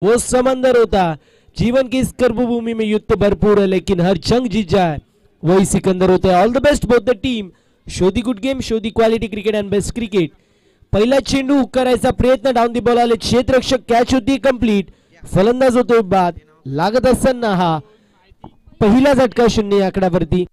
वो समंदर होता, जीवन की इस कर्मभूमि में युद्ध भरपूर है, लेकिन हर जंग जीत जाए वही सिकंदर होता है. All the best both the team. Show the good game, show the quality cricket and best cricket. पहिला चेंडू करायचा प्रयत्न, डाऊन दी बॉल आले, क्षेत्ररक्षक, कॅच होती कंप्लीट. फलंदाज होतोय बाद. लागत असताना हा पहिला झटका 0 आकड्यावरती.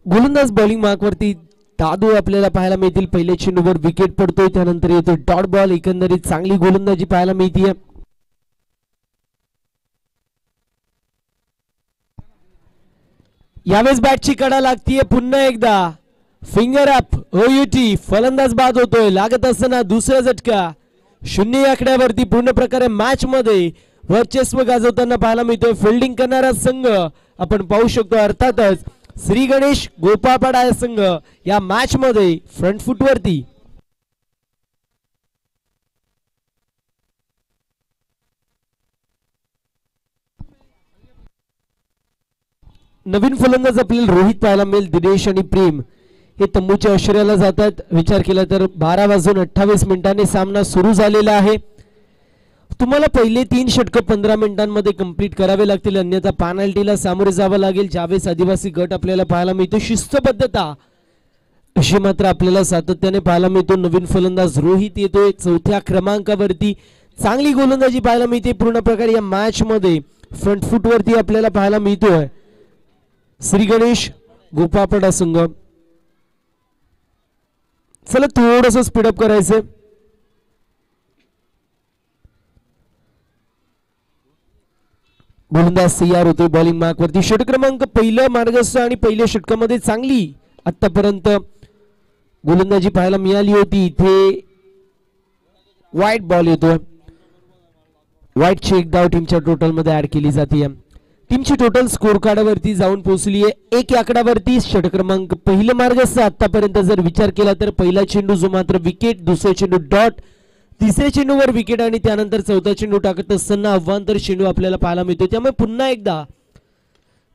गोलंदाज बॉलिंग मार्कवरती दादू आपल्याला पाहायला मिळतील. पहिल्या चेंडूवर विकेट पडतोय, त्यानंतर येतोय डॉट बॉल. एकंदरीत चांगली गोलंदाजी पाहायला मिळतीये. यावेळेस बॅटची कडा लागतीये पुन्हा एकदा. Finger up OUT. फलंदाज बाद होतोय. लागत असताना दुसरा झटका 0 आकड्यावरती. पूर्ण प्रकारे मॅच मध्ये वर्चस्व गाजवताना पाहायला मिळतोय फिल्डिंग करणारा संघ आपण पाहू शकतो. अर्थातच श्री गणेश गोपाळपाडा या संघ या मॅच मध्ये फ्रंट फुट वरती. नवीन फलंदाज आपल्याला रोहित पाहायला मिळेल. दिनेश आणि प्रेम हे तंबूच्या आश्रयाला जातात. विचार केला तर 12:28 सामना सुरू झालेला आहे. तुम्हाला पहिले 3 षटक 15 मिनिटांमध्ये कंप्लीट करावे लागतील, अन्यथा पेनल्टीला सामोरे जावं लागेल. ज्यावेळेस आदिवासी गट आपल्याला पाहायला मिळतो. शिस्तबद्धता अशी मात्र आपल्याला सातत्याने पाहायला मिळतो. नवीन फलंदाज रोहित येतोय 4थ्या क्रमांकावरती. चांगली गोलंदाजी पाहायला मिळते. पूर्ण प्रकारे या मॅच मध्ये फ्रंट फुट वरती आपल्याला पाहायला मिळतोय श्री गणेश गोपाळपाडा संघ. चला थोडस स्पीडअप करायचं. गोलंदाज तयार होतोय बॉलिंग मार्क वरती. षटक क्रमांक पहिलं मार्गस्थ आणि पहिल्या षटकामध्ये चांगली आतापर्यंत गोलंदाजी पाहायला मिळाली होती. इथे वाईट बॉल येतोय. वाईटची एक धाव टीमच्या टोटल मध्ये ऍड केली जाते. टीमची टोटल स्कोर कार्डावरती जाऊन पोहोचली आहे 1 आकड्यावरती. षटक क्रमांक पहिलं मार्गस्थ. आतापर्यंत जर विचार केला तर पहिला चेंडू जो मात्र विकेट, दुसरा चेंडू डॉट, तिसऱ्या चेंडूवर विकेट आणि त्यानंतर चौथा चेंडू टाकत असताना अव्वांतर चेंडू आपल्याला पाहायला मिळतो. त्यामुळे पुन्हा एकदा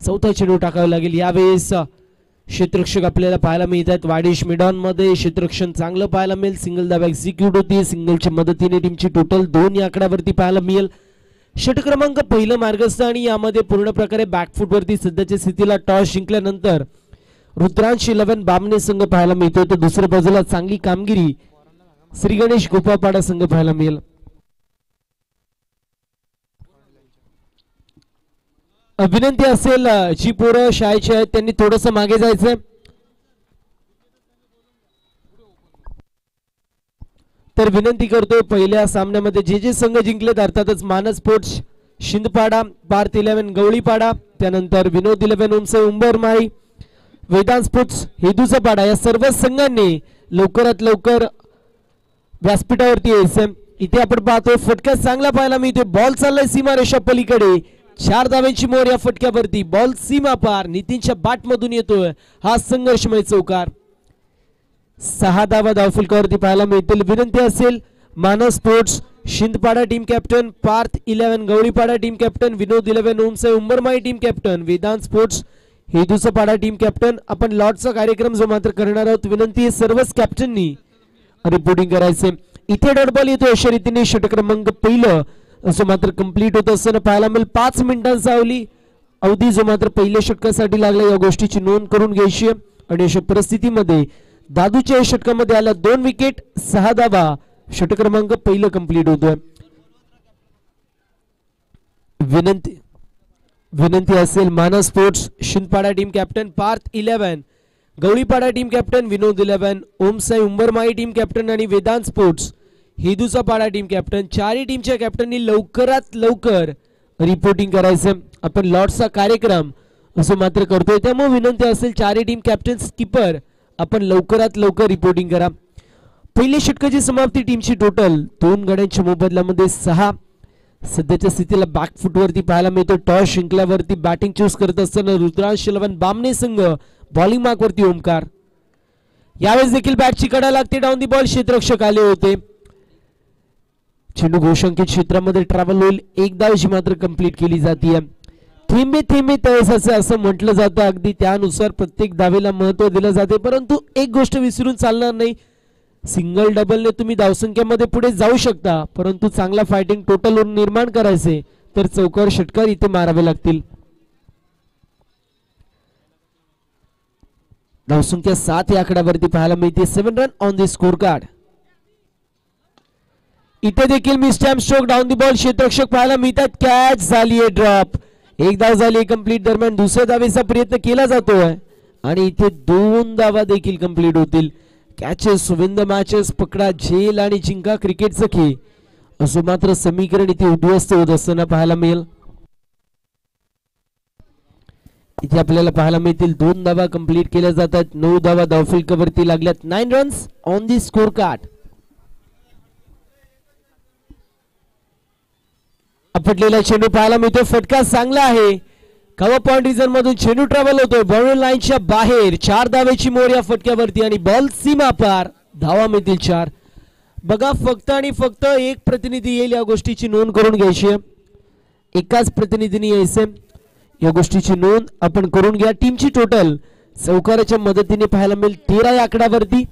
चौथा चेंडू टाकावा लागेल. यावेळेस क्षेत्ररक्षक आपल्याला पाहायला मिळतात. वाडेश मिडॉन मध्ये क्षेत्ररक्षण चांगलं पाहायला मिळेल. सिंगल धाव एक्झिक्यूट होती. सिंगलच्या मदतीने टीमची टोटल 2 या आकड्यावरती पाहायला मिळेल. षटक क्रमांक पहिलं मार्गस्थ आणि यामध्ये पूर्ण प्रकारे बॅकफुट वरती सध्याच्या स्थितीला टॉस जिंकल्यानंतर रुद्रांश 11 बामणे संघ पाहायला मिळतो. तर दुसऱ्या बाजूला चांगली कामगिरी श्री गणेश गोपाळपाडा संघ पाहायला मिळेल. विनंती असेल जी पोरं शाळेची आहेत त्यांनी थोडस मागे जायचंय. तर विनंती करतोय पहिल्या सामन्यामध्ये जे संघ जिंकलेत अर्थातच मानस स्पोर्ट्स शिंदपाडा, पार्थ 11 गवळीपाडा, त्यानंतर विनोद 11 उमसे उंबरमाळी, वेदांत स्पोर्ट्स हेदूचा पाडा या सर्व संघांनी लवकरात लवकर व्यासपीठावरती यायचं. इथे आपण पाहतोय फटका चांगला पाहायला मिळतोय. बॉल चाललाय सीमा रेषा पलीकडे. 4 धावांची मोर या फटक्यावरती. बॉल सीमा पार नितीनच्या बॅट मधून येतोय. हा संघर्षमय चौकार. 6 धावा धावफलकावरती पाहायला मिळतील. विनंती असेल Manas sports Shindpada team captain, Parth 11 Gavlipada team captain, Vinod 11 उमसे Umbarmali team captain, Vedant sports हेदूचा पाडा टीम कॅप्टन आपण लॉटचा कार्यक्रम जो मात्र करणार आहोत. विनंती आहे सर्वच कॅप्टननी रिपोर्टिंग करायचे. इथे डॉट बॉल येतो अशा रीतीने षटक क्रमांक पहिलं असं मात्र कंप्लीट होत असताना पाहायला मिळेल. 5 मिनिटांचा अवधी जो मात्र पहिल्या षटकासाठी लागला या गोष्टीची नोंद करून घ्यायची. आणि अशा परिस्थितीमध्ये दादूच्या षटकामध्ये आला 2 विकेट 6 धावा षटक क्रमांक पहिलं कंप्लीट होतोय. विनंती असेल Manas sports Shindpada team captain Parth 11, Gavlipada team captain Vinod 11, Om Sai Umbarmai team captain आणि वेदांत स्पोर्ट्स हेदूचा पाडा टीम कॅप्टन, चारही टीमच्या कॅप्टननी लवकरात लवकर रिपोर्टिंग करायचं. आपण लॉर्ड्सचा कार्यक्रम असं मात्र करतोय, त्यामुळे विनंती असेल चारही टीम कॅप्टन स्किपर आपण लवकरात लवकर रिपोर्टिंग करा. पहिल्या षटकाची समाप्ती टीमची टोटल 2 गड्यांच्या मोबदल्यामध्ये 6. सध्याच्या स्थितीला बॅकफुट वरती पाहायला मिळतो. टॉस जिंकल्यावरती बॅटिंग चूज करत असताना रुद्रांश 11 बामणे संघ, बॉलिंग मार्क वरती ओमकार. यावेळेस देखील बॅटची कडा लागते. डाऊन दी बॉल क्षेत्ररक्षक आले होते. चेंडू घोषांकित क्षेत्रामध्ये ट्रॅव्हल होईल. एक धावची मात्र कंप्लीट केली जाते. थेंबे थेंबे तळसाचे असं म्हटलं जातं. अगदी त्यानुसार प्रत्येक धावेला महत्व दिलं जाते, परंतु एक गोष्ट विसरून चालणार नाही. सिंगल डबलने तुम्ही धावसंख्येमध्ये पुढे जाऊ शकता, परंतु चांगला फायटिंग टोटल निर्माण करायचे तर चौकार षटकार इथे मारावे लागतील. धावसंख्या 7 या आकड्यावरती पाहायला मिळते. 7 run on the score card. इथे देखील मिस्टॅम्प स्ट्रोक डाऊन दी बॉल क्षेत्ररक्षक पाहायला मिळतात. कॅच झाली आहे, ड्रॉप. एक धाव झाली कंप्लीट. दरम्यान दुसऱ्या धावेचा प्रयत्न केला जातोय आणि इथे 2 धावा देखील कंप्लीट होतील. कॅचेस विन द मॅचेस, पकडा झेल आणि जिंका क्रिकेटचं खेळ असं मात्र समीकरण इथे उद्ध्वस्त होत असताना पाहायला मिळेल. इथे आपल्याला पाहायला मिळतील 2 धावा कंप्लीट केल्या जातात. 9 धावा धावफलकावरती लागल्यात. 9 runs on the scorecard. आपटलेला चेंडू पाहायला मिळतो. फटका चांगला आहे. कव्हर पॉइंट रिजन मधून चेंडू ट्रॅव्हल होतोय बाउंड्री लाईनच्या बाहेर. 4 धावेची मोर या फटक्यावरती आणि बॉल सीमा पार. धावा मिळतील 4. बघा फक्त आणि फक्त एक प्रतिनिधी येईल, या गोष्टीची नोंद करून घ्यायची. एकाच प्रतिनिधीने यायचे, या गोष्टीची नोंद आपण करून घ्या. टीमची टोटल चौकाराच्या मदतीने पाहायला मिळेल 13 या आकड्यावरती.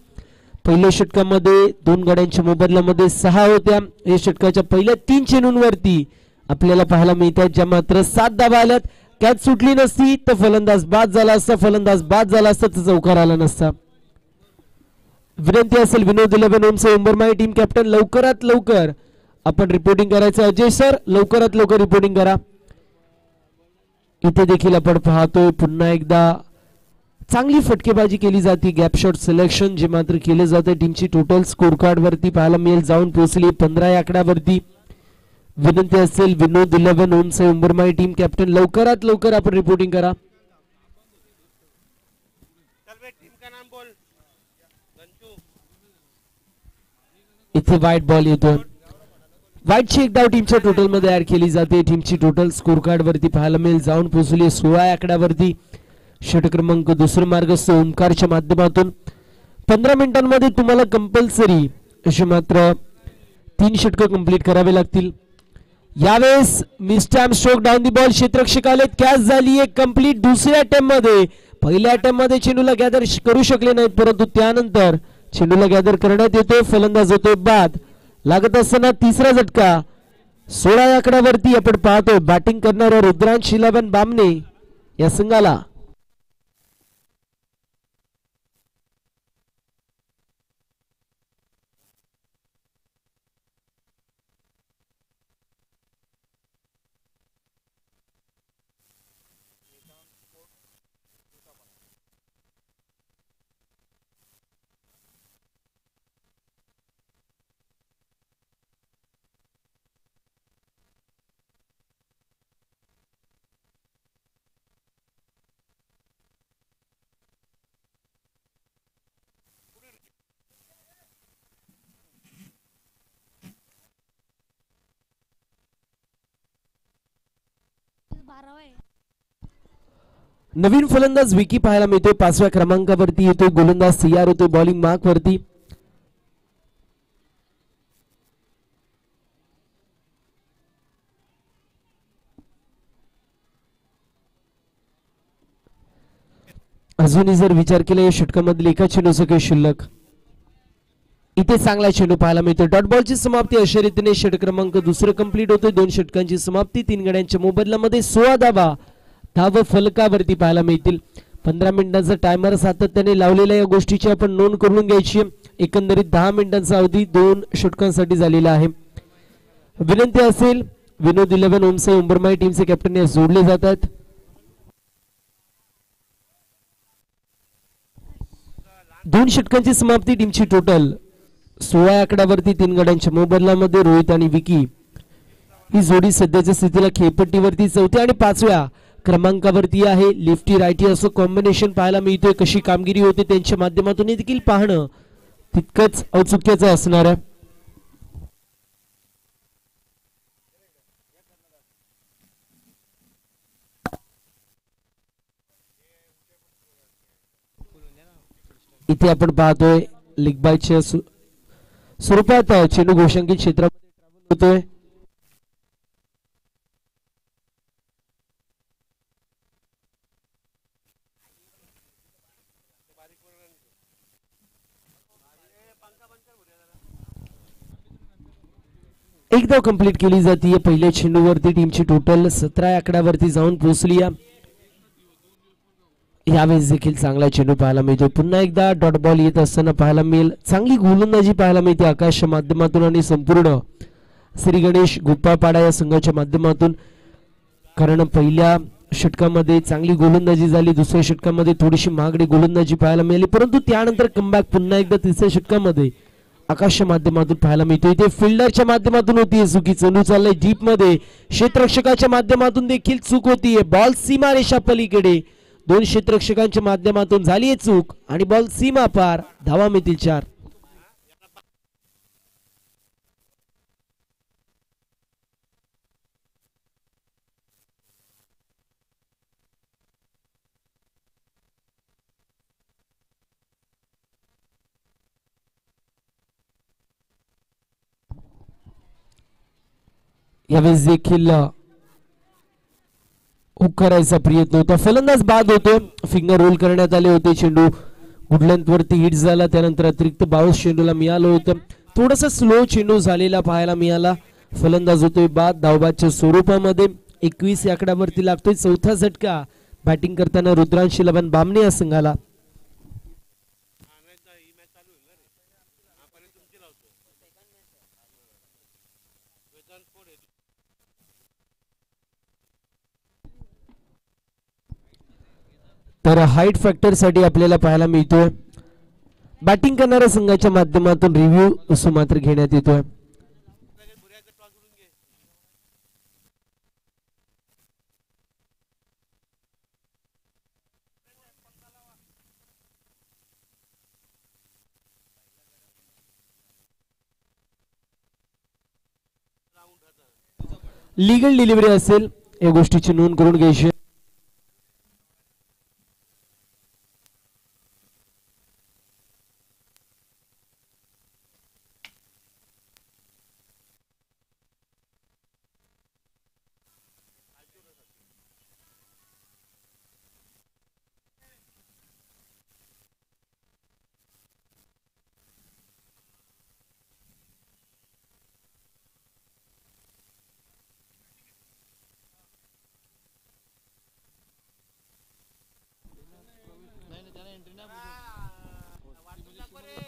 पहिल्या षटकामध्ये 2 गड्यांच्या मोबदल्यामध्ये 6 होत्या. या षटकाच्या पहिल्या 3 चेंडूंवरती आपल्याला पाहायला मिळतात ज्या मात्र 7 धावा आल्यात. कॅच सुटली नसती तर फलंदाज बाद झाला असता, फलंदाज बाद झाला असता तर चौकार आला नसता. विनंती असेल विनोद 11 ओम साई उंबरमाई टीम कॅप्टन लवकरात लवकर आपण रिपोर्टिंग करायचं. अजय सर लवकरात लवकर रिपोर्टिंग करा. इथे देखील आपण पाहतोय पुन्हा एकदा चांगली फटकेबाजी केली जाते. गॅप शॉट सिलेक्शन जे मात्र केले जाते. टीमची टोटल स्कोर कार्ड वरती पाहायला मिळेल जाऊन पोहोचली 15 या आकड्यावरती. विनंती असेल विनोद 11 ओम साई उंबरमाई टीम कॅप्टन लवकरात लवकर आपण रिपोर्टिंग करा. इथे वाईट बॉल येतोय. वाईटची एक धाव टीमच्या टोटल मध्ये ऍड केली जाते. टीमची टोटल स्कोर कार्ड वरती पाहायला मिळेल जाऊन पोहोचली 16 या आकड्यावरती. षटक क्रमांक दुसरं मार्गस्थ ओमकारच्या माध्यमातून 15 मिनिटांमध्ये तुम्हाला कंपल्सरी अशी मात्र 3 षटक कंप्लीट करावे लागतील. यावेळेस मिस्टॅम्प स्ट्रोक डाऊन दी बॉल क्षेत्ररक्षक आले. कॅच झाली आहे कंप्लीट दुसऱ्या अटेम्प्ट मध्ये. पहिल्या अटेम्प्ट मध्ये चेंडूला गॅदर करू शकले नाहीत, परंतु त्यानंतर चेंडूला गॅदर करण्यात येतो. फलंदाज होतोय बाद. लागत असताना तिसरा झटका 16 या आकड्यावरती आपण पाहतोय बॅटिंग करणाऱ्या रुद्रांश 11 बामणे या संघाला. नवीन फलंदाज विकी पाहायला मिळतोय 5व्या क्रमांकावरती येतो. गोलंदाज सीआर होतो बॉलिंग मार्क वरती. अजूनही जर विचार केला या षटकामधील एका चेंडूचं काही शिल्लक. इथे चांगला चेंडू पाहायला मिळतो. डॉट बॉलची समाप्ती अशा रीतीने षटक क्रमांक दुसरं कंप्लीट होतोय. 2 षटकांची समाप्ती 3 गड्यांच्या मोबदल्यामध्ये 16 धावा धाव फलकावरती पाहायला मिळतील. 15 मिनिटांचा टायमर सातत्याने लावलेल्या या गोष्टीची आपण नोंद करून घ्यायची. एकंदरीत 10 मिनिटांचा अवधी 2 षटकांसाठी झालेला आहे. विनंती असेल विनोद 11 ओमसाई उंबरमाई टीमचे कॅप्टन या जोडले जातात. दोन षटकांची समाप्ती. टीमची टोटल 16 आकड्यावरती 3 गड्यांच्या मोबदल्यामध्ये रोहित आणि विकी ही जोडी सध्याच्या स्थितीला खेळपट्टीवरती 4थ्या आणि 5व्या क्रमांकावरती आहे. लेफ्टी रायटी असं कॉम्बिनेशन पाहायला मिळतोय. कशी कामगिरी होते त्यांच्या माध्यमातून देखील पाहणं तितकंच औत्सुक्याचं असणार आहे. इथे आपण पाहतोय लीग बायच्या स्वरूपात चेंडू घोषांकित क्षेत्रामध्ये ट्रॅव्हल होतोय. एक धाव कंप्लीट केली जाते. पहिल्या चेंडूवरती टीमची टोटल 17 आकड्यावरती जाऊन पोहोचली. यावेळेस देखील चांगला चेंडू पाहायला मिळतो. पुन्हा एकदा डॉट बॉल येत असताना पाहायला मिळेल. चांगली गोलंदाजी पाहायला मिळते आकाशच्या माध्यमातून आणि संपूर्ण श्री गणेश गोपाळपाडा या संघाच्या माध्यमातून. कारण पहिल्या षटकामध्ये चांगली गोलंदाजी झाली, दुसऱ्या षटकामध्ये थोडीशी महागडी गोलंदाजी पाहायला मिळाली, परंतु त्यानंतर कमबॅक पुन्हा एकदा तिसऱ्या षटकामध्ये आकाशच्या माध्यमातून पाहायला मिळतो. इथे फिल्डरच्या माध्यमातून होती चुकी. चेंडू चाललाय डीप मध्ये. क्षेत्ररक्षकाच्या माध्यमातून देखील चूक होतीये. बॉल सीमारेषा पलीकडे. 2 क्षेत्ररक्षकांच्या माध्यमातून झालीये चूक आणि बॉल सीमा पार. धावा मिळतील 4. यावेळेस देखील हुक करायचा प्रयत्न होता. फलंदाज बाद होतो. फिंगर रोल करण्यात आले होते. चेंडू गुड लेंथ वरती हिट झाला. त्यानंतर अतिरिक्त बाउन्स चेंडूला मिळालं होतं. थोडस स्लो चेंडू झालेला पाहायला मिळाला. फलंदाज होतोय बाद. धावबादच्या स्वरूपामध्ये 21 आकड्यावरती लागतोय. 4था झटका बॅटिंग करताना रुद्रांशी लबन बामणे या संघाला. तर हाईट फॅक्टर साठी आपल्याला पाहायला मिळतोय बॅटिंग करणाऱ्या संघाच्या माध्यमातून रिव्ह्यू सुमात्र घेण्यात येतोय. लीगल डिलिव्हरी असेल या गोष्टीची नोंद करून घ्यायची.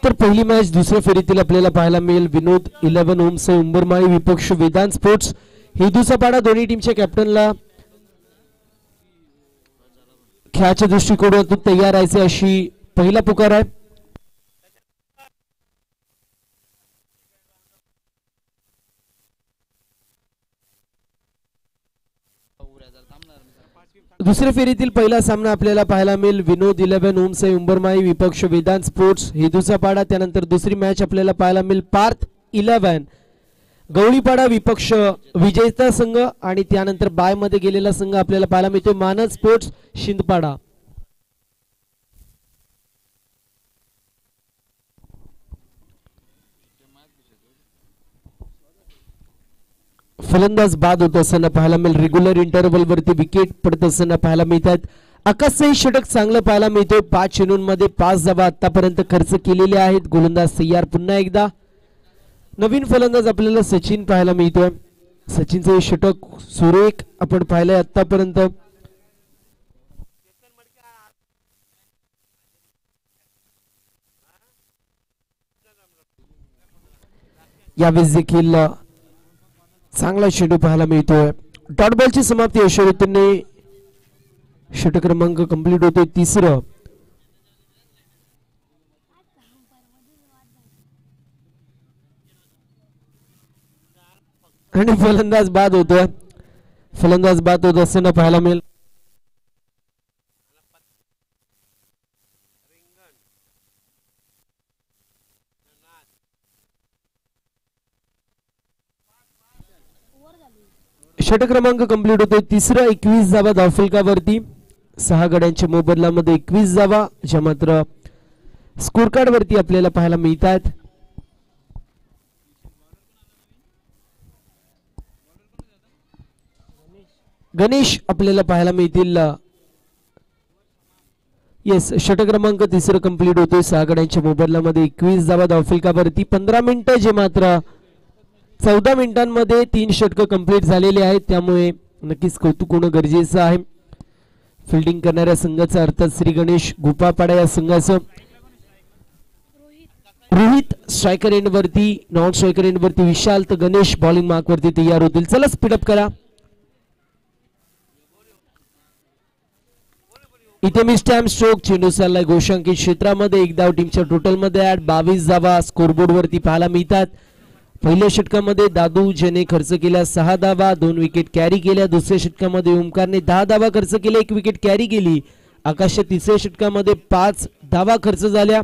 तर पहिली मॅच दुसऱ्या फेरीतील आपल्याला पाहायला मिळेल. विनोद 11 ओमसाई उंबरमाळी विपक्ष वेदांत स्पोर्ट्स हेदूचा पाडा. दोन्ही टीमच्या कॅप्टनला खेळाच्या दृष्टिकोनातून तयार राहायचे अशी पहिला पुकार आहे. दुसऱ्या फेरीतील पहिला सामना आपल्याला पाहायला मिळेल. विनोद 11 ओमसाई उंबरमाई विपक्ष वेदांत स्पोर्ट्स हेदूचा पाडा. त्यानंतर दुसरी मॅच आपल्याला पाहायला मिळेल पार्थ 11 गवळीपाडा विपक्ष विजेता संघ आणि त्यानंतर बाय मध्ये गेलेला संघ आपल्याला पाहायला मिळतो मानस स्पोर्ट्स शिंदपाडा. फलंदाज बाद होत असताना पाहायला मिळेल. रेग्युलर इंटरव्हल वरती विकेट पडत असताना पाहायला मिळतात. आकाशही षटक चांगलं पाहायला मिळतोय. 5 चेंडूंमध्ये 5 धावा आतापर्यंत खर्च केलेले आहेत. गोलंदाज तयार पुन्हा एकदा. नवीन फलंदाज आपल्याला सचिन पाहायला मिळतोय. सचिनचं षटक सुरेख आपण पाहिलंय आतापर्यंत. यावेळेस देखील चांगला चेंडू पाहायला मिळतोय. डॉट बॉलची समाप्ती अशा रीतीने षटक क्रमांक कंप्लीट होतोय तिसरं. आणि फलंदाज बाद होतोय. फलंदाज बाद होत असताना पाहायला मिळेल. षटक क्रमांक कंप्लीट होतोय तिसरं. 21 धावा धावफलकावरती. 6 गड्यांच्या मोबदल्यामध्ये 21 धावा ज्या मात्र स्कोर कार्ड वरती आपल्याला पाहायला मिळतात. गणेश आपल्याला पाहायला मिळतील. येस, षटक क्रमांक तिसरं कंप्लीट होतोय 6 गड्यांच्या मोबदल्यामध्ये 21 धावा धावफलकावरती. 15 मिनिटं जे मात्र 14 मिनिटांमध्ये 3 षटकं कंप्लीट झालेले आहेत. त्यामुळे नक्कीच कौतुक होणं गरजेचं आहे. फिल्डिंग करणाऱ्या संघाचा अर्थात श्री गणेश गुपापाडा या संघाचं. रोहित स्ट्रायकर एंड वरती, नॉन स्ट्रायकर एंड वरती विशाल, तर गणेश बॉलिंग मार्क वरती तयार होतील. चला स्पीडअप करा. इथे मी स्टॅम्प स्ट्रोक चेंडू चाललाय गोशांकित क्षेत्रामध्ये. 1 धाव टीमच्या टोटल मध्ये ऍड. 22 धावा स्कोरबोर्ड वरती पाहायला मिळतात. पहिल्या षटकामध्ये दादू ज्याने खर्च केल्या 6 धावा, 2 विकेट कॅरी केल्या. दुसऱ्या षटकामध्ये ओमकारने 10 धावा खर्च केल्या, 1 विकेट कॅरी केली. आकाशच्या तिसऱ्या षटकामध्ये 5 धावा खर्च झाल्या.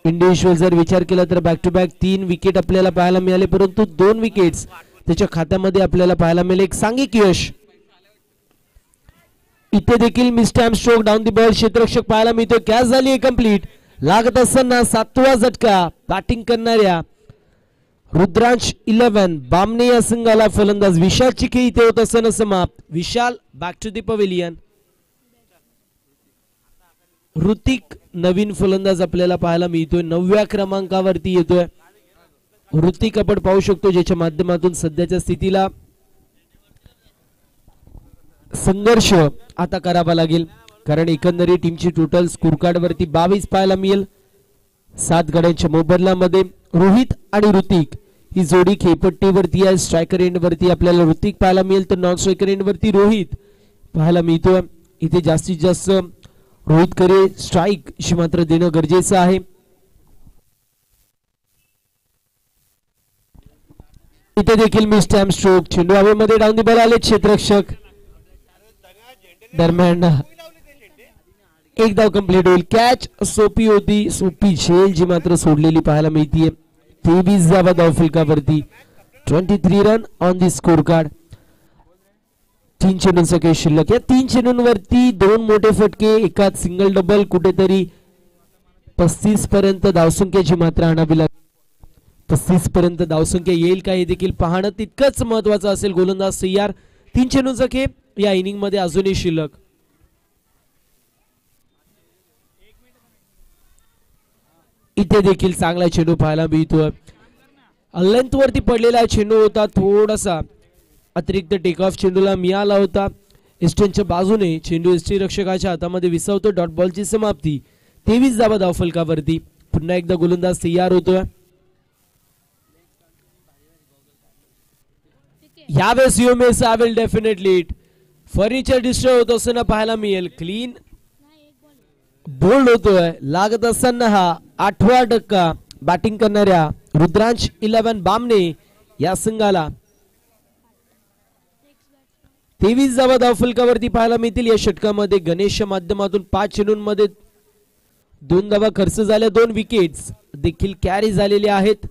इंडिव्हिज्युअल जर विचार केला तर बॅक टू बॅक 3 विकेट आपल्याला पाहायला मिळाले, परंतु 2 विकेट्स त्याच्या खात्यामध्ये आपल्याला पाहायला मिळाले. एक सांघिक यश. इथे देखील मी stamp stroke down the ball क्षेत्ररक्षक पाहायला मिळतोय. कॅच झाली कंप्लीट. लागत असताना 7वा झटका बॅटिंग करणाऱ्या रुद्रांश 11 बामणे या संघाला. फलंदाज विशाल चिखे इथे होत असताना समाप्त. Vishal back to the pavilion. Hrithik नवीन फलंदाज आपल्याला पाहायला मिळतोय. 9व्या क्रमांकावरती येतोय ऋतिक. आपण पाहू शकतो ज्याच्या माध्यमातून सध्याच्या स्थितीला संघर्ष आता करावा लागेल, कारण एकंदरीत टीमची टोटल स्कोर कार्ड वरती 22 पाहायला मिळेल. 7 गड्यांच्या मोबदल्यामध्ये रोहित आणि ऋतिक ही जोडी खेळपट्टीवरती आहे. स्ट्रायकर एंड वरती आपल्याला ऋतिक पाहायला मिळेल, तर नॉन स्ट्रायकर एंड वरती रोहित पाहायला मिळतोय. इथे जास्तीत जास्त रोहित करे स्ट्राईक शी मात्र देणं गरजेचं आहे. इथे देखील मी स्टॅम्प स्ट्रोक चेंडू हवेमध्ये डाऊन दी बॉल आले क्षेत्ररक्षक. दरम्यान 1 धाव कंप्लीट होईल. कॅच सोपी होती, सोपी झेल जी मात्र सोडलेली पाहायला मिळतीये. 23 धावा धावफलकावरती. 23 run on the score card. 3 चेंडूंचा खेळ शिल्लक. या 3 चेंडूंवरती 2 मोठे फटके, एकात सिंगल डबल, कुठेतरी 35 पर्यंत धावसंख्येची मात्र आणावी लागेल. 35 पर्यंत धावसंख्या येईल का हे देखील पाहणं तितकंच महत्वाचं असेल. गोलंदाज तयार. 3 चेंडूंचा खेळ या इनिंग मध्ये अजूनही शिल्लक. इथे देखील चांगला चेंडू पाहायला मिळतोय. लेंथ वरती पडलेला चेंडू होता. थोडासा अतिरिक्त टेक ऑफ चेंडूला मिळाला होता. इस्टनच्या बाजूने चेंडू एसटी रक्षकाच्या हातामध्ये विसावतो. डॉट बॉलची समाप्ती. 23 धावा धावफलकावरती. पुन्हा एकदा गोलंदाज तयार होतोय. यावेळेस युएमएस आवेल डेफिनेटली. फर्निचर डिस्ट्रॉय होत असताना पाहायला मिळेल. क्लीन बोल्ड होतोय. लागत असताना हा 8वा धक्का बॅटिंग करणाऱ्या रुद्रांश 11 बामणे या संघाला. 23 धावा धावफलकावरती पाहायला मिळतील. या षटकामध्ये गणेशच्या माध्यमातून 5 चेंडूंमध्ये 2 धावा खर्च झाल्या. 2 विकेट्स देखील कॅरी झालेले आहेत.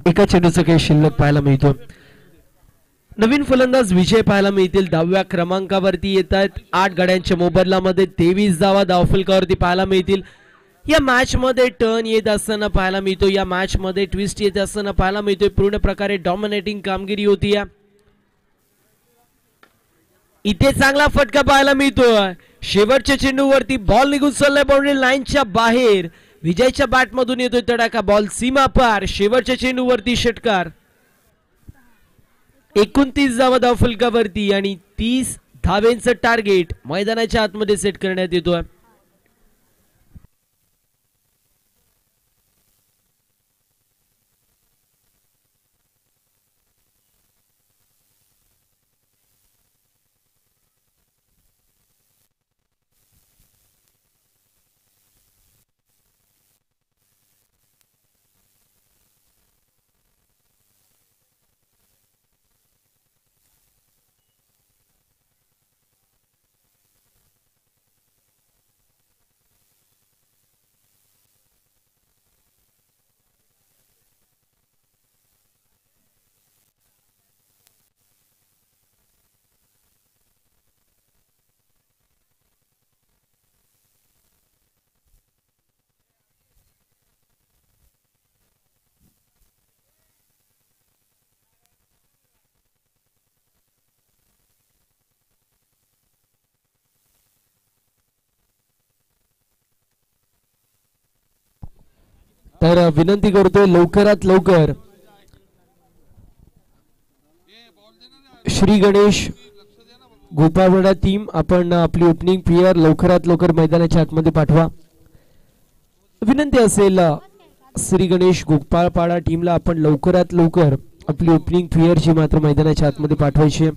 एका चेंडूचा काही शिल्लक पाहायला मिळतो. नवीन फलंदाज विजय पाहायला मिळतील. 10व्या क्रमांकावरती येत आहेत. 8 गड्यांच्या मोबदल्यामध्ये 23 धावा धावफलकावरती पाहायला मिळतील. या मॅच मध्ये टर्न येत असताना पाहायला मिळतो. या मॅच मध्ये ट्विस्ट येत असताना पाहायला मिळतोय. पूर्ण प्रकारे डॉमिनेटिंग कामगिरी होती. इथे चांगला फटका पाहायला मिळतोय. शेवटच्या चेंडूवरती बॉल निघून चाललाय बाउंड्री लाईनच्या बाहेर. विजयच्या बॅट मधून येतोय तडाखा. बॉल सीमा पार. शेवटच्या चेंडूवरती षटकार. 29 धावा धावफलकावरती आणि 30 धावेंचं टार्गेट मैदानाच्या आतमध्ये सेट करण्यात येतोय. तर विनंती करतोय लवकरात लवकर श्री गणेश गोपाळवाडा टीम आपण आपली ओपनिंग प्लेयर लवकरात लवकर मैदानाच्या आतमध्ये पाठवा. विनंती असेल श्री गणेश गोपाळपाडा टीमला आपण लवकरात लवकर आपली ओपनिंग प्लेयर जी मात्र मैदानाच्या आतमध्ये पाठवायची.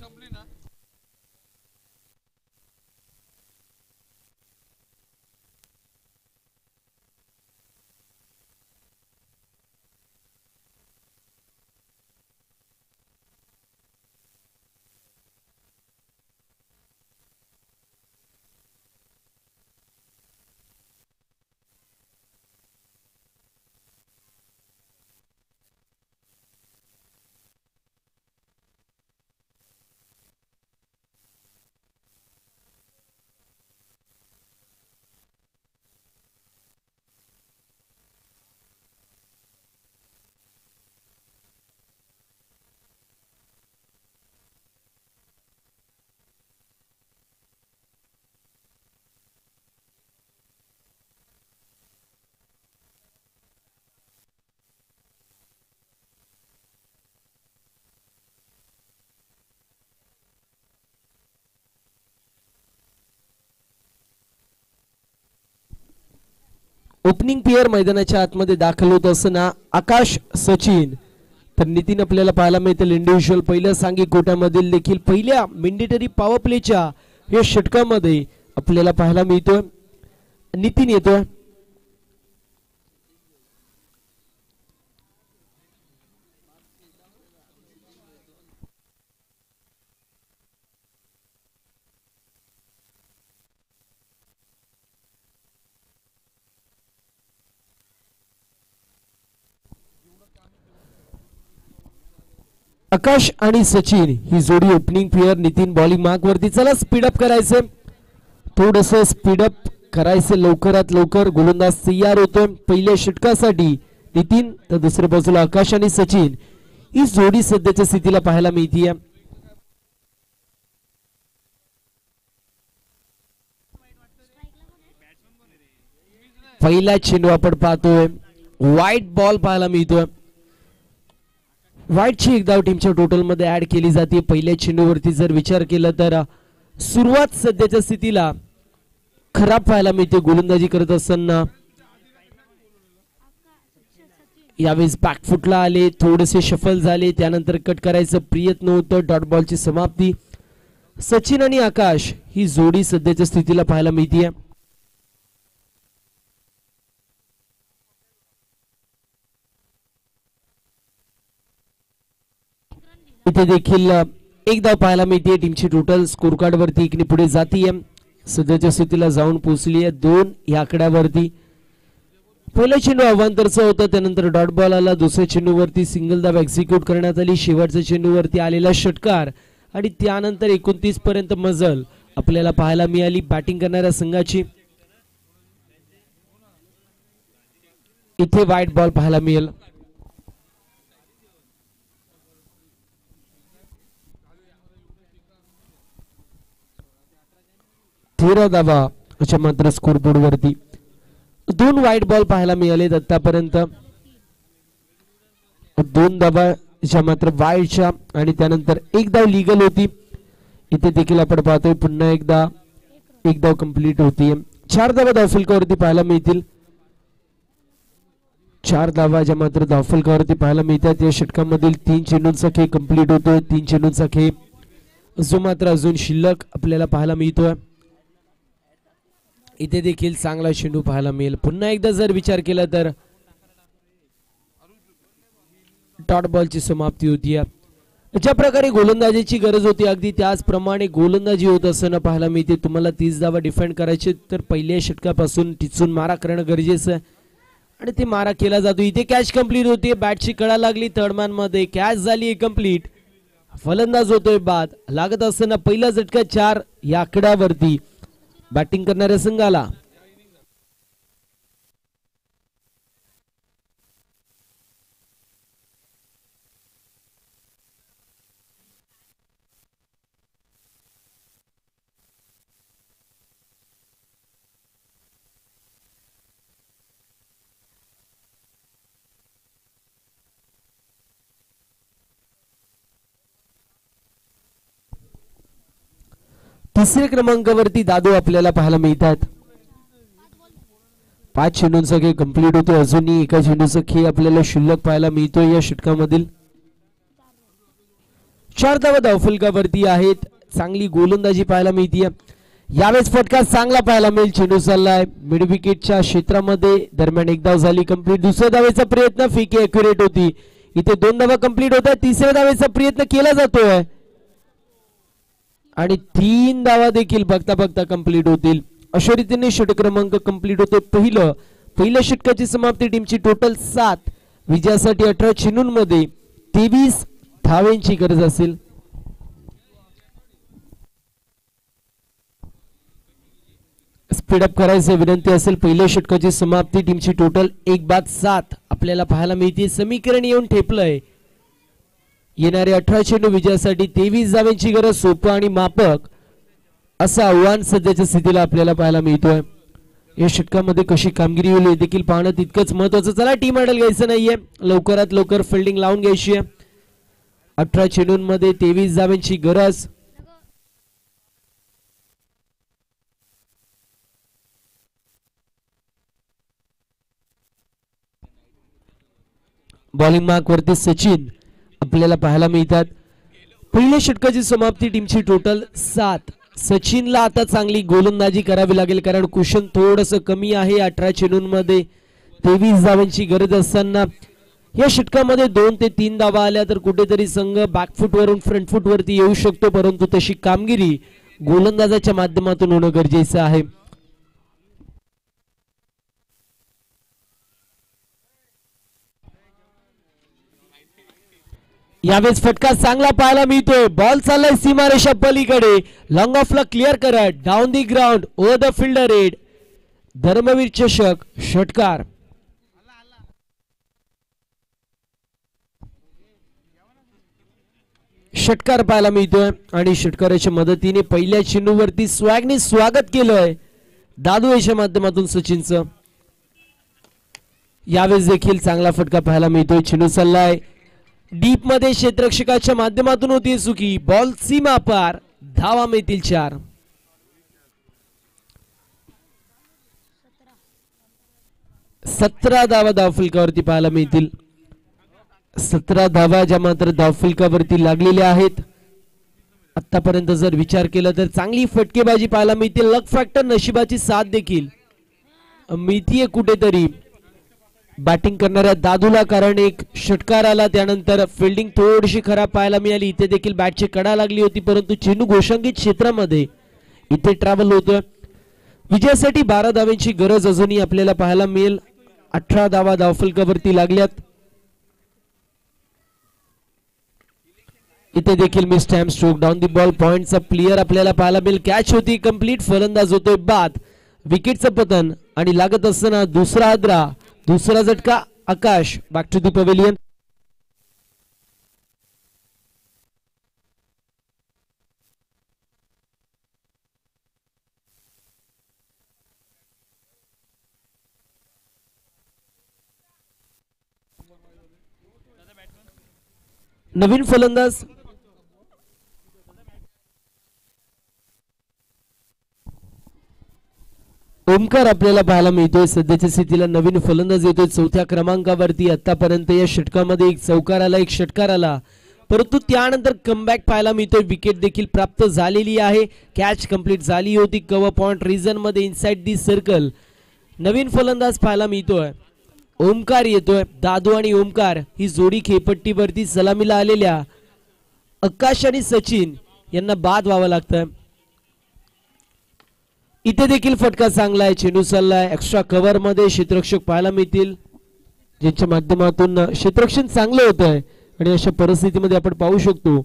ओपनिंग प्लेयर मैदानाच्या आतमध्ये दाखल होत असताना आकाश सचिन. तर नितीन आपल्याला पाहायला मिळतील इंडिव्हिज्युअल पहिल्या सांघिक गोट्यामधील देखील पहिल्या मेंडेटरी पॉवर प्लेच्या या षटकामध्ये आपल्याला पाहायला मिळतोय. नितीन येतोय. आकाश आणि सचिन ही जोडी opening player. Nitin bowling mark वरती. चला स्पीडअप करायचं. थोडस स्पीडअप करायचं लवकरात लवकर. गोलंदाज तयार होतोय पहिल्या षटकासाठी नितीन. तर दुसऱ्या बाजूला आकाश आणि सचिन ही जोडी सध्याच्या स्थितीला पाहायला मिळतीये. पहिला चेंडू आपण पाहतोय. व्हाईट बॉल पाहायला मिळतोय. व्हाईटची एक धाव टीमच्या टोटल मध्ये ऍड केली जाते. पहिल्या चेंडूवरती जर विचार केला तर सुरुवात सध्याच्या स्थितीला खराब पाहायला मिळते गोलंदाजी करत असताना. यावेळेस बॅकफुटला आले. थोडेसे शफल झाले. त्यानंतर कट करायचं प्रयत्न होतं. डॉट बॉलची समाप्ती. सचिन आणि आकाश ही जोडी सध्याच्या स्थितीला पाहायला मिळते. इथे देखील एक धाव पाहायला मिळते. टीमची टोटल स्कोर कार्ड वरती इकडे पुढे जातीये. सध्याच्या स्थितीला जाऊन पोहोचली आहे 2 या आकड्यावरती. पहिला चेंडू अवांतरचा होता, त्यानंतर डॉट बॉल आला. दुसऱ्या चेंडूवरती सिंगल धाव एक्झिक्यूट करण्यात आली. शेवटच्या चेंडूवरती आलेला षटकार आणि त्यानंतर 29 पर्यंत मजल आपल्याला पाहायला मिळाली बॅटिंग करणाऱ्या संघाची. इथे वाईट बॉल पाहायला मिळेल. तेरा धावा अशा मात्र स्कोरबोर्ड वरती 2 वाईट बॉल पाहायला मिळाले आतापर्यंत. 2 धावा मात्र वाईटच्या आणि त्यानंतर 1 धाव लिगल होती. इथे देखील आपण पाहतोय पुन्हा एकदा 1 धाव कंप्लीट होती. 4 धावा धावफलकावरती पाहायला मिळतील. 4 धावा ज्या मात्र धावफलकावरती पाहायला मिळतात. या षटकामधील 3 चेंडूंचा खेळ कंप्लीट होतोय. 3 चेंडूंचा खेळ जो मात्र अजून शिल्लक आपल्याला पाहायला मिळतोय. इथे देखील चांगला चेंडू पाहायला मिळेल. पुन्हा एकदा जर विचार केला तर डॉट बॉलची समाप्ती होती. ज्या प्रकारे गोलंदाजीची गरज होती अगदी त्याचप्रमाणे गोलंदाजी होत असताना पाहायला मिळते. तुम्हाला 30 धावा डिफेंड करायचे तर पहिल्या षटकापासून टिचून मारा करणं गरजेचं आहे आणि ते मारा केला जातो. इथे कॅच कंप्लीट होती. बॅटची कळा लागली थर्डमॅन मध्ये. कॅच झाली कंप्लीट. फलंदाज होतोय बाद. लागत असताना पहिला झटका 4 या आकड्यावरती बॅटिंग करणाऱ्या संघाला. तिसऱ्या क्रमांकावरती दादू आपल्याला पाहायला मिळतात. 5 चेंडूंचा खेळ कंप्लीट होतो. अजूनही एका चेंडूचा खेळ आपल्याला शिल्लक पाहायला मिळतोय या षटकामधील. 4 धावा धावफलकावरती आहेत. चांगली गोलंदाजी पाहायला मिळते. यावेळेस फटका चांगला पाहायला मिळेल. चेंडू चाललाय मिड विकेटच्या क्षेत्रामध्ये. दरम्यान 1 धाव झाली कंप्लीट. दुसऱ्या धावेचा प्रयत्न फेकी अॅक्युरेट होती. इथे 2 धावा कंप्लीट होतात. तिसऱ्या धावेचा प्रयत्न केला जातोय आणि 3 धावा देखील बघता बघता कंप्लीट होतील. अशा रीतीने षटक क्रमांक कंप्लीट होते. पहिल्या षटकाची समाप्ती. टीमची टोटल 7. विजयासाठी 18 चेंडूंमध्ये 23 धावांची गरज असेल. स्पीडअप करायची विनंती असेल. पहिल्या षटकाची समाप्ती. टीमची टोटल 1/7 आपल्याला पाहायला मिळते. समीकरण येऊन ठेपलंय. येणारे 18 चेंडू विजयासाठी 23 धावांची गरज. सोपं आणि मापक असं आव्हान सध्याच्या स्थितीला आपल्याला पाहायला मिळतोय. या षटकामध्ये कशी कामगिरी होईल हे देखील पाहणं तितकंच महत्वाचं. चला टीम आयडल घ्यायचं नाहीये. लवकरात लवकर फिल्डिंग लावून घ्यायची आहे. 18 चेंडूंमध्ये 23 धावांची गरज. बॉलिंग मार्क वरती सचिन आपल्याला पाहायला मिळतात. पहिल्या षटकाची समाप्ती. टीमची टोटल 7. सचिनला आता चांगली गोलंदाजी करावी लागेल कारण कुशन थोडंसं कमी आहे. 18 चेंडूंमध्ये 23 धावांची गरज असताना या षटकामध्ये 2 ते 3 धावा आल्या तर कुठेतरी संघ बॅकफूट वरून फ्रंट फूट वरती येऊ शकतो. परंतु तशी कामगिरी गोलंदाजाच्या माध्यमातून होणं गरजेचं आहे. यावेळेस फटका चांगला पाहायला मिळतोय. बॉल चाललाय सीमारेषा पलीकडे. लॉंग ऑफला क्लिअर करत down the ground over the fielder head. Dharmveer चषक षटकार. षटकार पाहायला मिळतोय आणि षटकाराच्या मदतीने पहिल्या चेंडूवरती स्वॅगने स्वागत केलंय दादू याच्या माध्यमातून सचिनचं. यावेळेस देखील चांगला फटका पाहायला मिळतोय. चेंडू चाललाय डीप मध्ये. क्षेत्ररक्षकाच्या माध्यमातून होती चुकी. बॉल सीमा पार. धावा मिळतील 4. 17 धावा धावफलकावरती पाहायला मिळतील. 17 धावा ज्या मात्र धावफलकावरती लागलेल्या आहेत. आतापर्यंत जर विचार केला तर चांगली फटकेबाजी पाहायला मिळते. लक फॅक्टर नशिबाची साथ देखील मिळतीये कुठेतरी बॅटिंग करणाऱ्या दादूला कारण एक षटकार आला. त्यानंतर फिल्डिंग थोडीशी खराब पाहायला मिळाली. इथे देखील बॅटची कडा लागली होती परंतु चेंडू गोशांकित क्षेत्रामध्ये इथे ट्रॅव्हल होतोय. विजयासाठी 12 धावांची गरज अजूनही आपल्याला पाहायला मिळेल. 18 धावा धावफलकावरती लागल्यात. इथे देखील mistime stroke down the ball पॉइंटचा प्लेयर आपल्याला पाहायला मिळेल. कॅच होती कंप्लीट. फलंदाज होतोय बाद. विकेटचं पतन आणि लागत असताना दुसरा आद्रा, दुसरा झटका. आकाश बॅक टू दी पवेलियन. नवीन फलंदाज ओमकार आपल्याला पाहायला मिळतोय. सध्याच्या स्थितीला नवीन फलंदाज येतोय 4थ्या क्रमांकावरती. आतापर्यंत या षटकामध्ये एक चौकार आला, एक षटकार आला, परंतु त्यानंतर कमबॅक पाहायला मिळतोय. विकेट देखील प्राप्त झालेली आहे. कॅच कंप्लीट झाली होती. कव्हर पॉइंट रिजन मध्ये इनसाइड दी सर्कल. नवीन फलंदाज पाहायला मिळतोय. ओमकार येतोय. दादू आणि ओमकार ही जोडी खेळपट्टीवरती सलामीला आलेल्या आकाश आणि सचिन यांना बाद व्हावं लागतं. इथे देखील फटका चांगला आहे. चेंडू चाललाय एक्स्ट्रा कव्हर मध्ये. क्षेत्ररक्षक पाहायला मिळतील ज्यांच्या माध्यमातून क्षेत्ररक्षण चांगलं होत आहे. आणि अशा परिस्थितीमध्ये आपण पाहू शकतो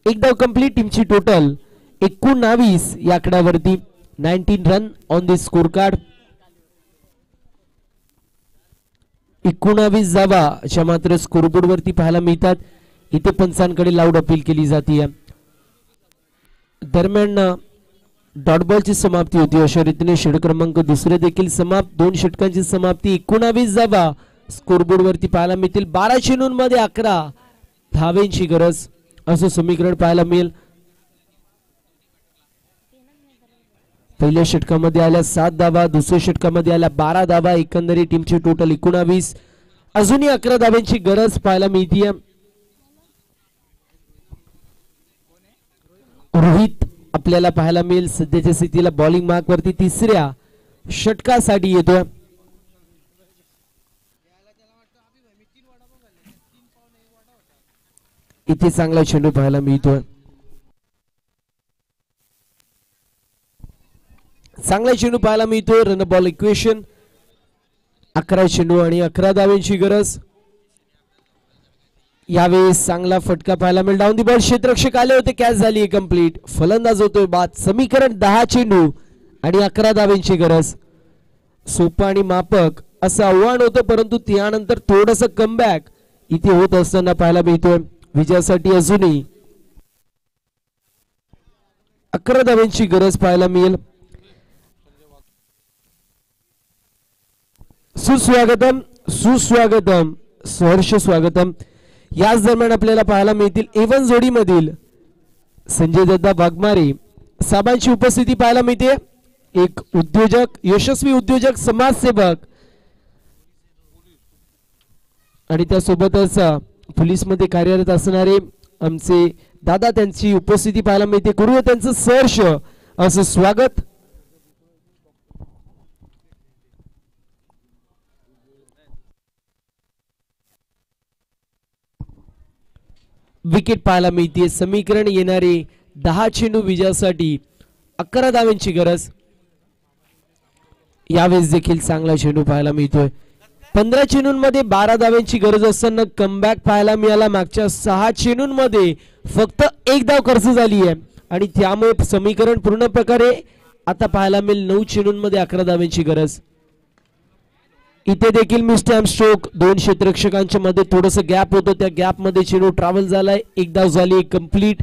एक धाव कंप्लीट. टीमची टोटल 19 या आकड्यावरती. 19 run on the score card. 19 धावा मात्र स्कोरबोर्ड वरती पाहायला मिळतात. इथे पंचांकडे लाऊड अपील केली जाते. दरम्यान डॉट बॉलची समाप्ती होती. अशा रीतीने षटक क्रमांक दुसरे देखील समाप्त. 2 षटकांची समाप्ती. 19 धावा स्कोरबोर्ड वरती पाहायला मिळतील. 12 चेंडूंमध्ये 11 धावेंची गरज असं समीकरण पाहायला मिळेल. पहिल्या षटकामध्ये आल्या 7 धावा, दुसऱ्या षटकामध्ये आल्या 12 धावा. एकंदरीत टीमची टोटल 19. अजूनही 11 धाव्यांची गरज पाहायला मिळते. रोहित आपल्याला पाहायला मिळेल सध्याच्या स्थितीला बॉलिंग मार्क वरती. तिसऱ्या षटकासाठी येतोय. इथे चांगला चेंडू पाहायला मिळतोय. चांगला चेंडू पाहायला मिळतोय. Run ball equation. 11 चेंडू आणि 11 धाव्यांची गरज. यावेळेस चांगला फटका पाहायला मिळेल. डाऊन दी बॉल क्षेत्ररक्षक आले होते. कॅच झाली कंप्लीट. फलंदाज होतोय बाद. समीकरण 10 चेंडू आणि 11 धाव्यांची गरज. सोपं आणि मापक असं आव्हान होतं, परंतु त्यानंतर थोडंसं कमबॅक इथे होत असताना पाहायला मिळतोय. विजयासाठी अजूनही 11 धाव्यांची गरज पाहायला मिळेल. सुस्वागतम, सुस्वागतम, सहर्ष स्वागतम. याच दरम्यान आपल्याला पाहायला मिळतील एवन जोडीमधील संजय दत्ता वाघमारे साहेबांची उपस्थिती पाहायला मिळते. एक उद्योजक, यशस्वी उद्योजक, समाजसेवक आणि त्यासोबतच पोलीस मध्ये कार्यरत असणारे आमचे दादा, त्यांची उपस्थिती पाहायला मिळते. करूया त्यांचं सहर्ष असं स्वागत. विकेट पाहायला मिळते. समीकरण येणारे 10 चेंडू विजयासाठी 11 धाव्यांची गरज. यावेळेस देखील चांगला चेंडू पाहायला मिळतोय. 15 चेंडूंमध्ये 12 धाव्यांची गरज असताना कमबॅक पाहायला मिळाला. मागच्या 6 चेंडूंमध्ये फक्त 1 धाव खर्च झाली आहे आणि त्यामुळे समीकरण पूर्ण प्रकारे आता पाहायला मिळेल 9 चेंडूंमध्ये 11 धाव्यांची गरज. इथे देखील मिस टाइम स्ट्रोक. 2 क्षेत्ररक्षकांच्या मध्ये थोडंसं गॅप होतं. त्या गॅप मध्ये चेंडू ट्रॅव्हल झालाय. 1 धाव झाली कंप्लीट.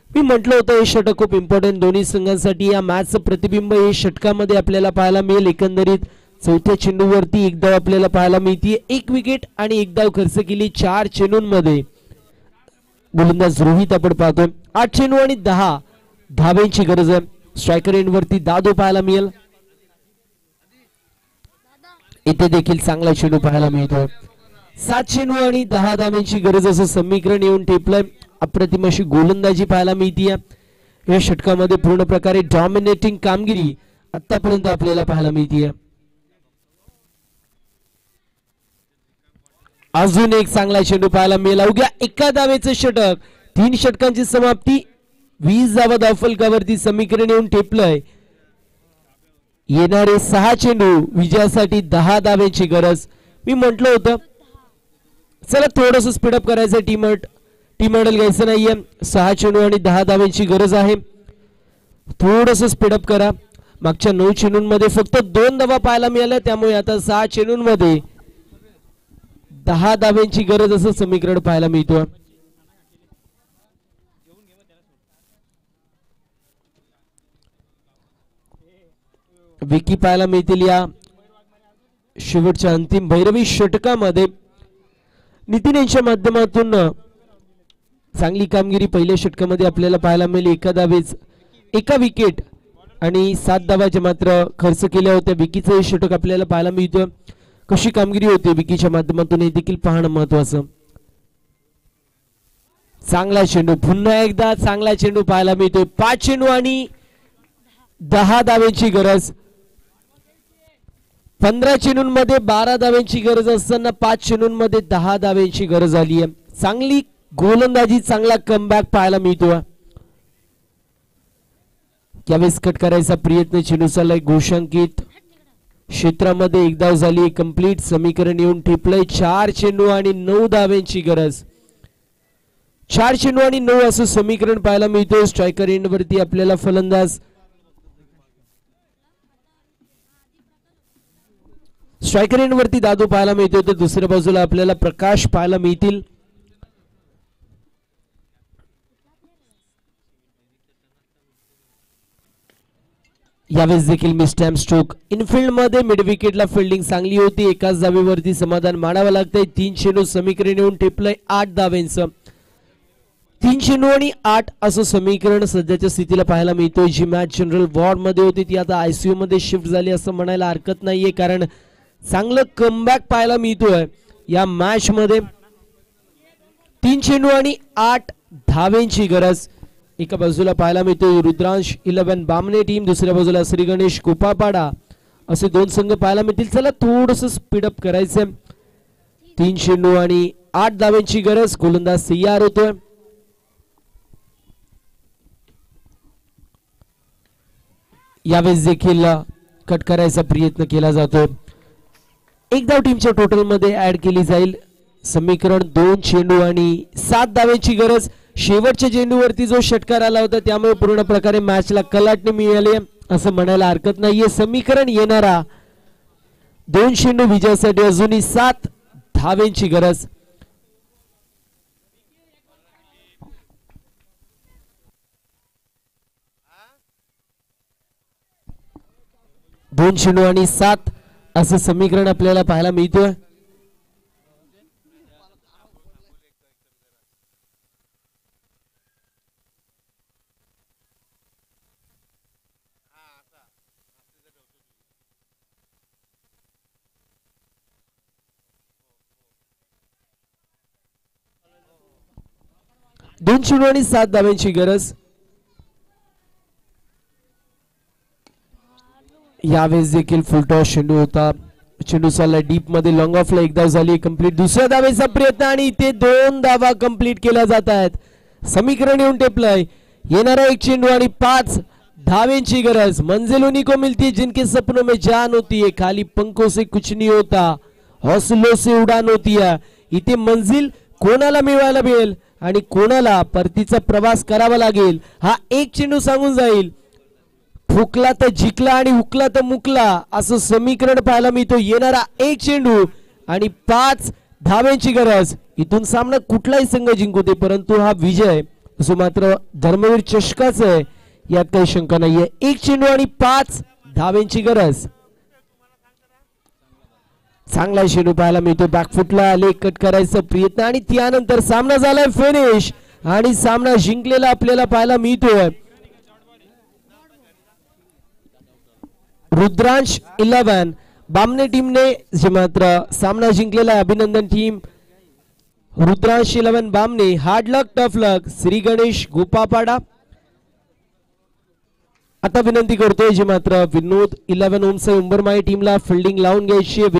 मी म्हटलं होतं हे षटक खूप इम्पॉर्टंट दोन्ही संघांसाठी. या मॅचचं प्रतिबिंब हे षटकामध्ये आपल्याला पाहायला मिळेल. एकंदरीत 4थ्या चेंडूवरती 1 धाव आपल्याला पाहायला मिळते. 1 विकेट आणि 1 धाव खर्च केली 4 चेंडूंमध्ये. गोलंदाज रोहित आपण पाहतोय. 8 चेंडू आणि 10 धाव्यांची गरज आहे. स्ट्रायकर एंड वरती दादू पाहायला मिळेल. इथे देखील चांगला चेंडू पाहायला मिळतोय. 7 चेंडू आणि 10 धाव्यांची गरज असं समीकरण येऊन टेपलंय. अप्रतिम अशी गोलंदाजी पाहायला मिळते. या षटकामध्ये पूर्ण प्रकारे डॉमिनेटिंग कामगिरी आतापर्यंत आपल्याला पाहायला मिळते. अजून एक चांगला चेंडू पाहायला मिळेल. अवघ्या 1 धावेचं षटक. 3 षटकांची समाप्ती. 20 धावा धावफलकावरती समीकरण येऊन टेपलंय. येणारे 6 चेंडू विजयासाठी 10 धाव्यांची गरज. मी म्हटलं होतं चला थोडंसं स्पीडअप करायचं, टीम हँडल घ्यायचं नाहीये. 6 चेंडू आणि 10 धावांची गरज आहे. थोडंसं स्पीडअप करा. मागच्या 9 चेंडूंमध्ये फक्त 2 धावा पाहायला मिळाल्या, त्यामुळे आता 6 चेंडूंमध्ये 10 धावांची गरज असं समीकरण पाहायला मिळतं. विकी पाहायला मिळतील या शेवटच्या अंतिम भैरवी षटकामध्ये. नितीन यांच्या माध्यमातून चांगली कामगिरी पहिल्या षटकामध्ये आपल्याला पाहायला मिळाली. एका विकेट आणि 7 धावाच्या मात्र खर्च केल्या होत्या. विकीचं हे षटक आपल्याला पाहायला मिळतं. कशी कामगिरी होती विकीच्या माध्यमातून हे देखील पाहणं महत्वाचं. चांगला चेंडू, पुन्हा एकदा चांगला चेंडू पाहायला मिळतोय. 5 चेंडू आणि 10 धावांची गरज. 15 चेंडूंमध्ये 12 धावांची गरज असताना 5 चेंडूंमध्ये 10 धावांची गरज आली आहे. चांगली गोलंदाजी, चांगला कमबॅक पाहायला मिळतो. यावेळेस कट करायचा प्रयत्न, चेंडू चाललाय घोषांकित क्षेत्रामध्ये. एक धाव झाली कंप्लीट. समीकरण येऊन ठेपलंय. 4 चेंडू आणि 9 धावांची गरज. 4 चेंडू आणि 9 असं समीकरण पाहायला मिळतं. स्ट्रायकर एंड वरती आपल्याला फलंदाज, स्ट्रायकर एंड वरती दादू पाहायला मिळतो, तर दुसऱ्या बाजूला आपल्याला प्रकाश पाहायला मिळतील. यावेळेस देखील मिस्टॅम स्ट्रोक. इनफिल्ड मध्ये मिड विकेटला फिल्डिंग चांगली होती. एकाच धावेवरती समाधान मानावं लागतंय. 3 चेंडू समीकरण येऊन टिपलंय 8 धावांचं. 3 चेंडू आणि 8 असं समीकरण सध्याच्या स्थितीला पाहायला मिळतोय. जी मॅच जनरल वॉर्ड मध्ये होती ती आता आयसीयू मध्ये शिफ्ट झाली असं म्हणायला हरकत नाहीये, कारण चांगलं कमबॅक पाहायला मिळतोय या मॅच मध्ये. 3 चेंडू आणि 8 धावांची गरज. एका बाजूला पाहायला मिळतोय रुद्रांश 11 बामणे टीम, दुसऱ्या बाजूला श्री गणेश कुपापाडा असे 2 संघ पाहायला मिळतील. चला थोडंसं स्पीडअप करायचं. 3 चेंडू आणि 8 धावांची गरज. गोलंदाज तयार होतोय. यावेळेस देखील कट करायचा प्रयत्न केला जातोय. एक धाव टीमच्या टोटल मध्ये ऍड केली जाईल. समीकरण 2 चेंडू आणि 7 धावांची गरज. शेवटच्या चेंडूवरती जो षटकार आला होता त्यामुळे पूर्ण प्रकारे मॅचला कलाटणी मिळाली असं म्हणायला हरकत नाहीये. समीकरण येणारा 2 चेंडू विजयासाठी अजूनही 7 धावांची गरज. दोन चेंडू आणि 7 असं समीकरण आपल्याला पाहायला मिळतोय. दोन चेंडू आणि 7 धावांची गरज. यावेळेस देखील फुलटॉस चेंडू होता. चेंडू चालला डीप मध्ये, लॉंग ऑफला 1 धाव झाली कंप्लीट. दुसऱ्या धावेचा प्रयत्न आणि इथे 2 धावा कंप्लीट केल्या जात आहेत. समीकरण येऊन टेपलंय. येणारा 1 चेंडू आणि 5 धावेंची गरज. मंजिल उन्हीं को मिलती है जिनके सपनों में जान होती है, खाली पंखों से कुछ नहीं होता, हौसलों से उड़ान होती है. इथे मंजिल कोणाला मिळवायला मिळेल आणि कोणाला परतीचा प्रवास करावा लागेल हा 1 चेंडू सांगून जाईल. फुकला तर जिंकला आणि हुकला तर मुकला असं समीकरण पाहायला मिळतो. येणारा 1 चेंडू आणि 5 धावांची गरज. इथून सामना कुठलाही संघ जिंकू दे, परंतु हा विजय असं मात्र धर्मवीर चषकाचा आहे यात काही शंका नाहीये. 1 चेंडू आणि 5 धावांची गरज. चांगला चेंडू पाहायला मिळतो. बॅकफुटला आले, कट करायचा प्रयत्न आणि त्यानंतर सामना झालाय फिनिश आणि सामना जिंकलेला आपल्याला पाहायला मिळतोय. रुद्रांश 11 बामणे टीमने जे मात्र सामना जिंकलेला आहे. अभिनंदन टीम रुद्रांश 11 बामणे. हार्ड लक टफ लक श्री गणेश गोपापाडा. आता विनंती करतोय जे मात्र विनोद 11 ओमसाई उंबरमाई टीमला फिल्डिंग लावून घ्यायची.